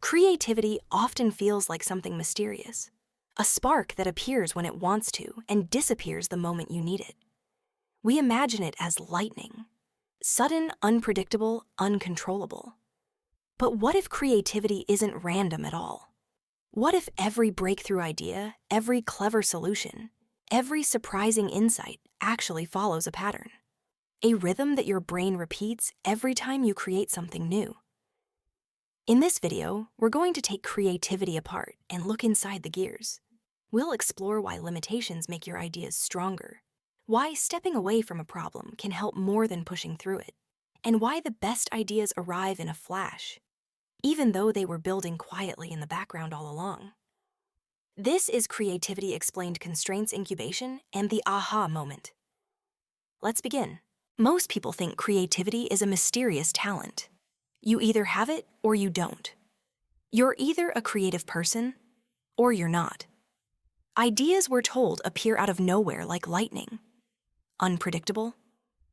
Creativity often feels like something mysterious, a spark that appears when it wants to and disappears the moment you need it. We imagine it as lightning, sudden, unpredictable, uncontrollable. But what if creativity isn't random at all? What if every breakthrough idea, every clever solution, every surprising insight actually follows a pattern? A rhythm that your brain repeats every time you create something new. In this video, we're going to take creativity apart and look inside the gears. We'll explore why limitations make your ideas stronger, why stepping away from a problem can help more than pushing through it, and why the best ideas arrive in a flash, even though they were building quietly in the background all along. This is Creativity Explained: Constraints, Incubation, and the aha moment. Let's begin. Most people think creativity is a mysterious talent. You either have it or you don't. You're either a creative person or you're not. Ideas, we're told, appear out of nowhere like lightning. Unpredictable,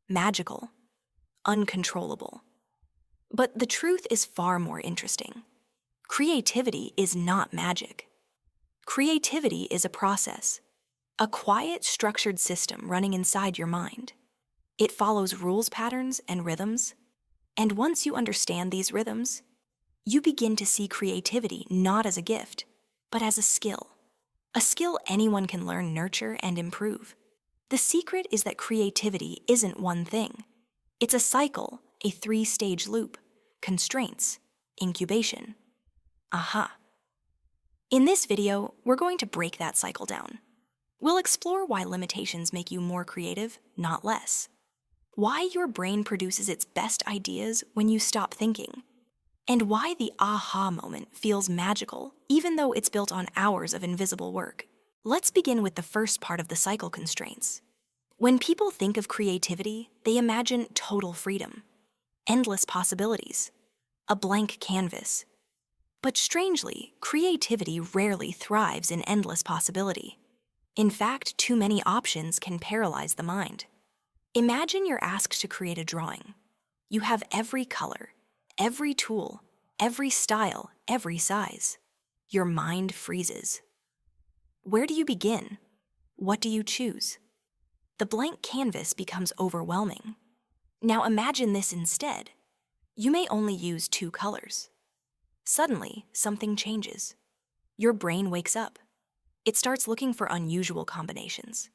magical, uncontrollable. But the truth is far more interesting. Creativity is not magic. Creativity is a process, a quiet, structured system running inside your mind. It follows rules, patterns, and rhythms. And once you understand these rhythms, you begin to see creativity not as a gift, but as a skill anyone can learn, nurture, and improve. The secret is that creativity isn't one thing. It's a cycle, a 3-stage loop: constraints, incubation, aha. In this video, we're going to break that cycle down. We'll explore why limitations make you more creative, not less. Why your brain produces its best ideas when you stop thinking, and why the aha moment feels magical even though it's built on hours of invisible work. Let's begin with the first part of the cycle: constraints. When people think of creativity, they imagine total freedom, endless possibilities, a blank canvas. But strangely, creativity rarely thrives in endless possibility. In fact, too many options can paralyze the mind. Imagine you're asked to create a drawing. You have every color, every tool, every style, every size. Your mind freezes. Where do you begin? What do you choose? The blank canvas becomes overwhelming. Now imagine this instead. You may only use 2 colors. Suddenly, something changes. Your brain wakes up. It starts looking for unusual combinations,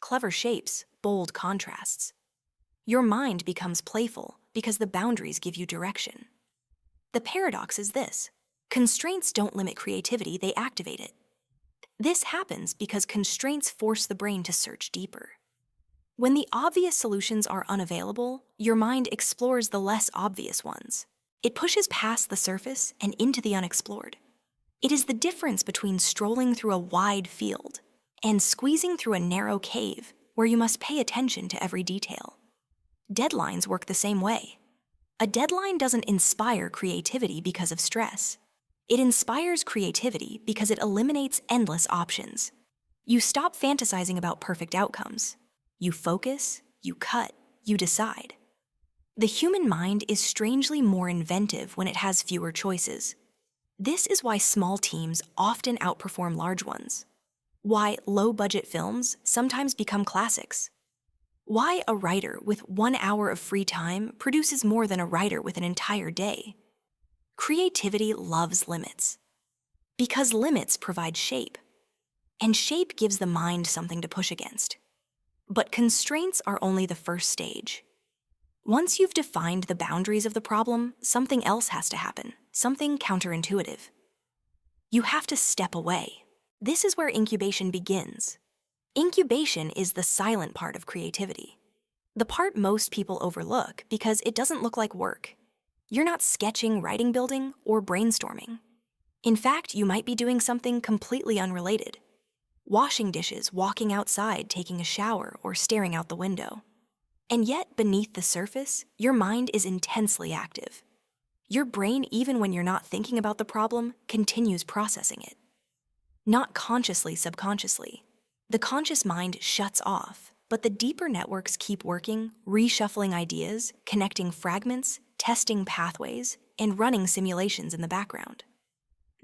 clever shapes, bold contrasts. Your mind becomes playful because the boundaries give you direction. The paradox is this: constraints don't limit creativity, they activate it. This happens because constraints force the brain to search deeper. When the obvious solutions are unavailable, your mind explores the less obvious ones. It pushes past the surface and into the unexplored. It is the difference between strolling through a wide field and squeezing through a narrow cave where you must pay attention to every detail. Deadlines work the same way. A deadline doesn't inspire creativity because of stress. It inspires creativity because it eliminates endless options. You stop fantasizing about perfect outcomes. You focus, you cut, you decide. The human mind is strangely more inventive when it has fewer choices. This is why small teams often outperform large ones. Why low-budget films sometimes become classics. Why a writer with 1 hour of free time produces more than a writer with an entire day. Creativity loves limits. Because limits provide shape, and shape gives the mind something to push against. But constraints are only the first stage. Once you've defined the boundaries of the problem, something else has to happen, something counterintuitive. You have to step away. This is where incubation begins. Incubation is the silent part of creativity. The part most people overlook because it doesn't look like work. You're not sketching, writing, building, or brainstorming. In fact, you might be doing something completely unrelated. Washing dishes, walking outside, taking a shower, or staring out the window. And yet, beneath the surface, your mind is intensely active. Your brain, even when you're not thinking about the problem, continues processing it. Not consciously, subconsciously. The conscious mind shuts off, but the deeper networks keep working, reshuffling ideas, connecting fragments, testing pathways, and running simulations in the background.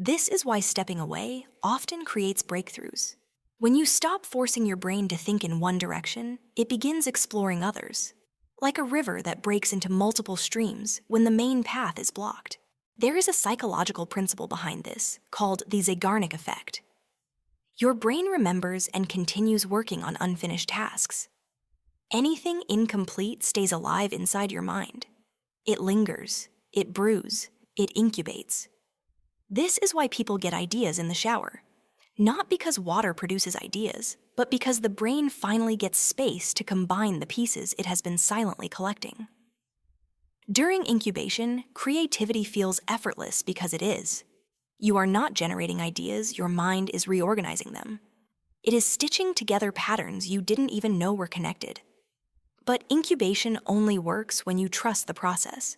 This is why stepping away often creates breakthroughs. When you stop forcing your brain to think in one direction, it begins exploring others. Like a river that breaks into multiple streams when the main path is blocked. There is a psychological principle behind this, called the Zeigarnik effect. Your brain remembers and continues working on unfinished tasks. Anything incomplete stays alive inside your mind. It lingers, it brews, it incubates. This is why people get ideas in the shower. Not because water produces ideas, but because the brain finally gets space to combine the pieces it has been silently collecting. During incubation, creativity feels effortless because it is. You are not generating ideas, your mind is reorganizing them. It is stitching together patterns you didn't even know were connected. But incubation only works when you trust the process.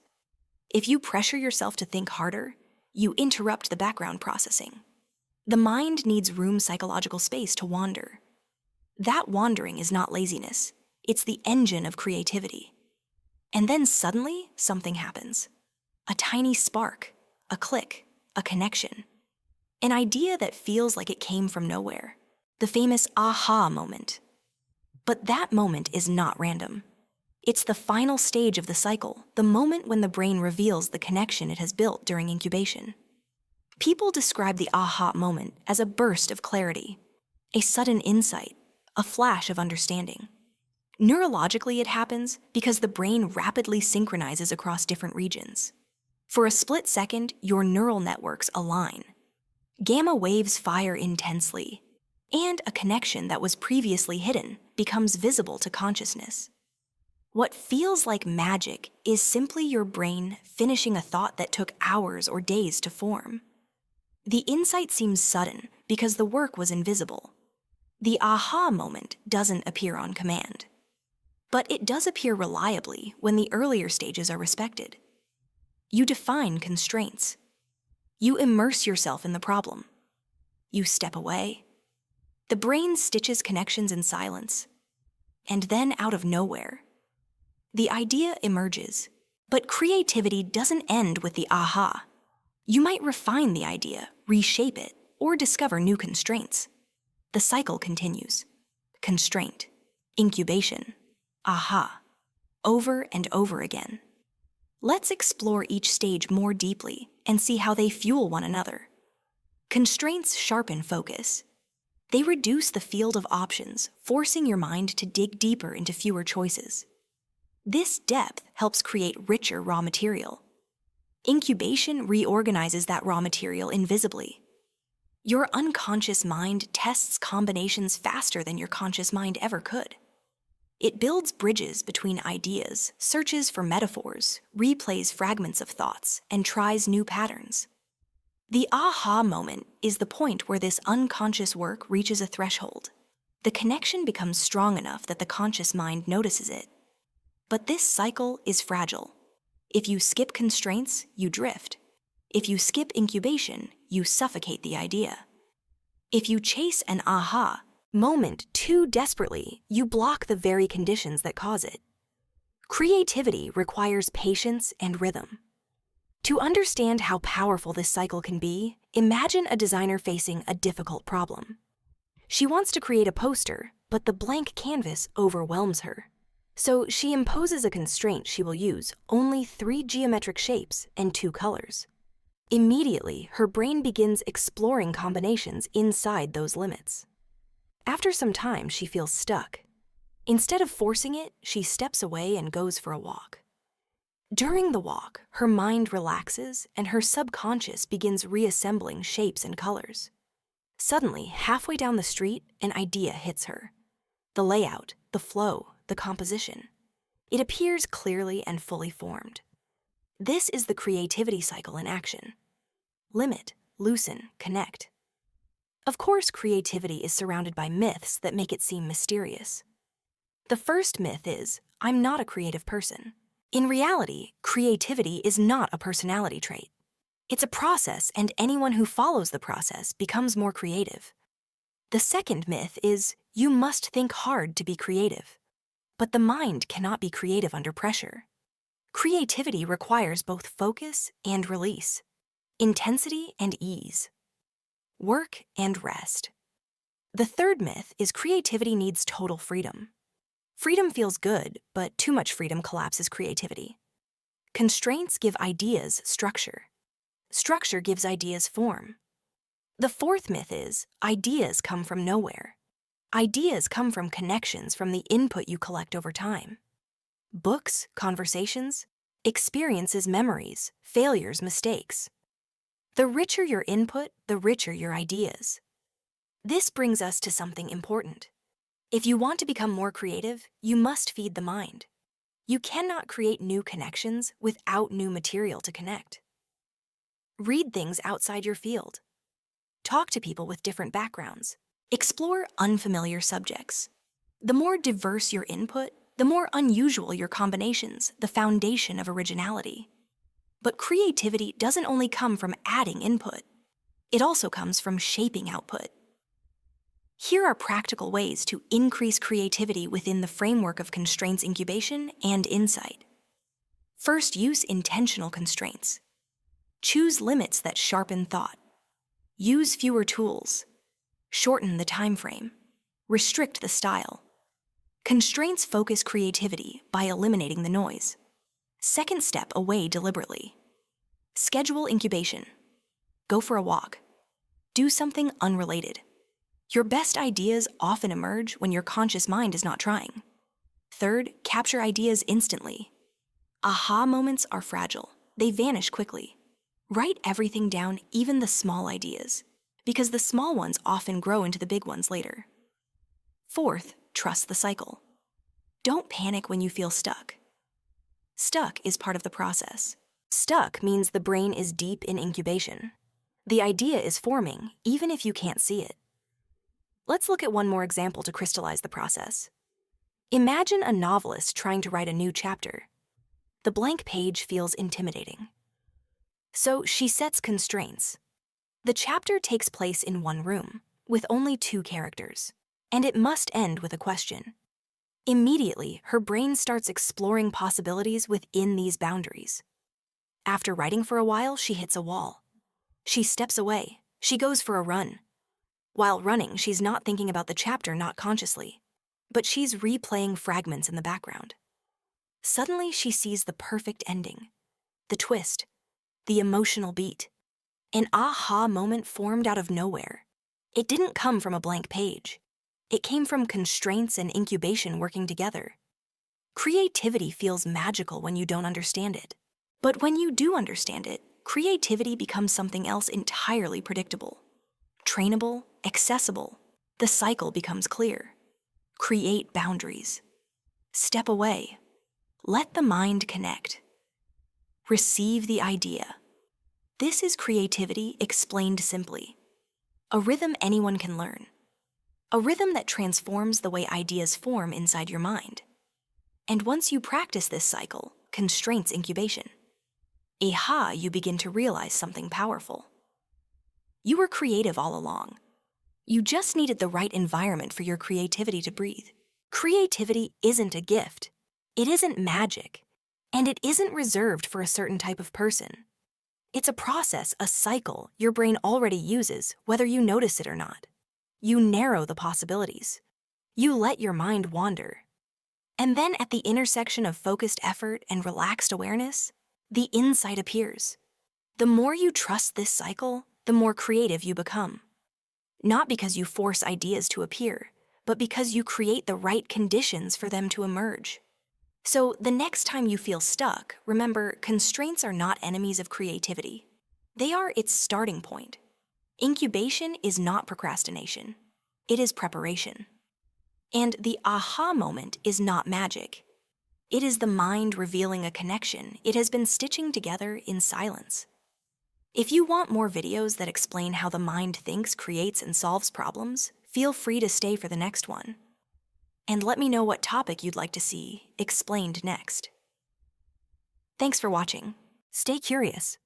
If you pressure yourself to think harder, you interrupt the background processing. The mind needs room psychological space to wander. That wandering is not laziness, it's the engine of creativity. And then suddenly, something happens. A tiny spark, a click, a connection. An idea that feels like it came from nowhere. The famous aha moment. But that moment is not random. It's the final stage of the cycle, the moment when the brain reveals the connection it has built during incubation. People describe the aha moment as a burst of clarity, a sudden insight, a flash of understanding. Neurologically, it happens because the brain rapidly synchronizes across different regions. For a split second, your neural networks align. Gamma waves fire intensely, and a connection that was previously hidden becomes visible to consciousness. What feels like magic is simply your brain finishing a thought that took hours or days to form. The insight seems sudden because the work was invisible. The aha moment doesn't appear on command. But it does appear reliably when the earlier stages are respected. You define constraints. You immerse yourself in the problem. You step away. The brain stitches connections in silence. And then out of nowhere, the idea emerges. But creativity doesn't end with the aha. You might refine the idea, reshape it, or discover new constraints. The cycle continues. Constraint, incubation, aha, over and over again. Let's explore each stage more deeply and see how they fuel one another. Constraints sharpen focus. They reduce the field of options, forcing your mind to dig deeper into fewer choices. This depth helps create richer raw material. Incubation reorganizes that raw material invisibly. Your unconscious mind tests combinations faster than your conscious mind ever could. It builds bridges between ideas, searches for metaphors, replays fragments of thoughts, and tries new patterns. The aha moment is the point where this unconscious work reaches a threshold. The connection becomes strong enough that the conscious mind notices it. But this cycle is fragile. If you skip constraints, you drift. If you skip incubation, you suffocate the idea. If you chase an aha moment too desperately, you block the very conditions that cause it. Creativity requires patience and rhythm. To understand how powerful this cycle can be, imagine a designer facing a difficult problem. She wants to create a poster, but the blank canvas overwhelms her. So she imposes a constraint she will use only 3 geometric shapes and 2 colors. Immediately, her brain begins exploring combinations inside those limits. After some time, she feels stuck. Instead of forcing it, she steps away and goes for a walk. During the walk, her mind relaxes and her subconscious begins reassembling shapes and colors. Suddenly, halfway down the street, an idea hits her. The layout, the flow, the composition. It appears clearly and fully formed. This is the creativity cycle in action. Limit, loosen, connect. Of course, creativity is surrounded by myths that make it seem mysterious. The first myth is, I'm not a creative person. In reality, creativity is not a personality trait. It's a process, and anyone who follows the process becomes more creative. The second myth is, you must think hard to be creative. But the mind cannot be creative under pressure. Creativity requires both focus and release. intensity and ease, work and rest. The third myth is creativity needs total freedom. Freedom feels good, but too much freedom collapses creativity. Constraints give ideas structure. Structure gives ideas form. The fourth myth is ideas come from nowhere. Ideas come from connections from the input you collect over time. Books, conversations, experiences, memories, failures, mistakes. The richer your input, the richer your ideas. This brings us to something important. If you want to become more creative, you must feed the mind. You cannot create new connections without new material to connect. Read things outside your field. Talk to people with different backgrounds. Explore unfamiliar subjects. The more diverse your input, the more unusual your combinations, the foundation of originality. But creativity doesn't only come from adding input. It also comes from shaping output. Here are practical ways to increase creativity within the framework of constraints, incubation, and insight. First, use intentional constraints. Choose limits that sharpen thought. Use fewer tools. Shorten the time frame. Restrict the style. Constraints focus creativity by eliminating the noise. Second step, away deliberately. Schedule incubation. Go for a walk. Do something unrelated. Your best ideas often emerge when your conscious mind is not trying. Third, capture ideas instantly. Aha moments are fragile. They vanish quickly. Write everything down, even the small ideas, because the small ones often grow into the big ones later. Fourth, trust the cycle. Don't panic when you feel stuck. Stuck is part of the process. Stuck means the brain is deep in incubation. The idea is forming, even if you can't see it. Let's look at one more example to crystallize the process. Imagine a novelist trying to write a new chapter. The blank page feels intimidating. So she sets constraints. The chapter takes place in one room, with only 2 characters, and it must end with a question. Immediately, her brain starts exploring possibilities within these boundaries. After writing for a while, she hits a wall. She steps away. She goes for a run. While running, she's not thinking about the chapter, not consciously, but she's replaying fragments in the background. Suddenly, she sees the perfect ending, the twist, the emotional beat. An aha moment formed out of nowhere. It didn't come from a blank page. It came from constraints and incubation working together. Creativity feels magical when you don't understand it. But when you do understand it, creativity becomes something else entirely predictable. Trainable, accessible. The cycle becomes clear. Create boundaries. Step away. Let the mind connect. Receive the idea. This is creativity explained simply. A rhythm anyone can learn. A rhythm that transforms the way ideas form inside your mind. And once you practice this cycle, constraints incubation, you begin to realize something powerful. You were creative all along. You just needed the right environment for your creativity to breathe. Creativity isn't a gift. It isn't magic. And it isn't reserved for a certain type of person. It's a process, a cycle your brain already uses, whether you notice it or not. You narrow the possibilities. You let your mind wander. And then at the intersection of focused effort and relaxed awareness, the insight appears. The more you trust this cycle, the more creative you become. Not because you force ideas to appear, but because you create the right conditions for them to emerge. So the next time you feel stuck, remember, constraints are not enemies of creativity. They are its starting point. Incubation is not procrastination. It is preparation. And the aha moment is not magic. It is the mind revealing a connection it has been stitching together in silence. If you want more videos that explain how the mind thinks, creates, and solves problems, feel free to stay for the next one. And let me know what topic you'd like to see explained next. Thanks for watching. Stay curious.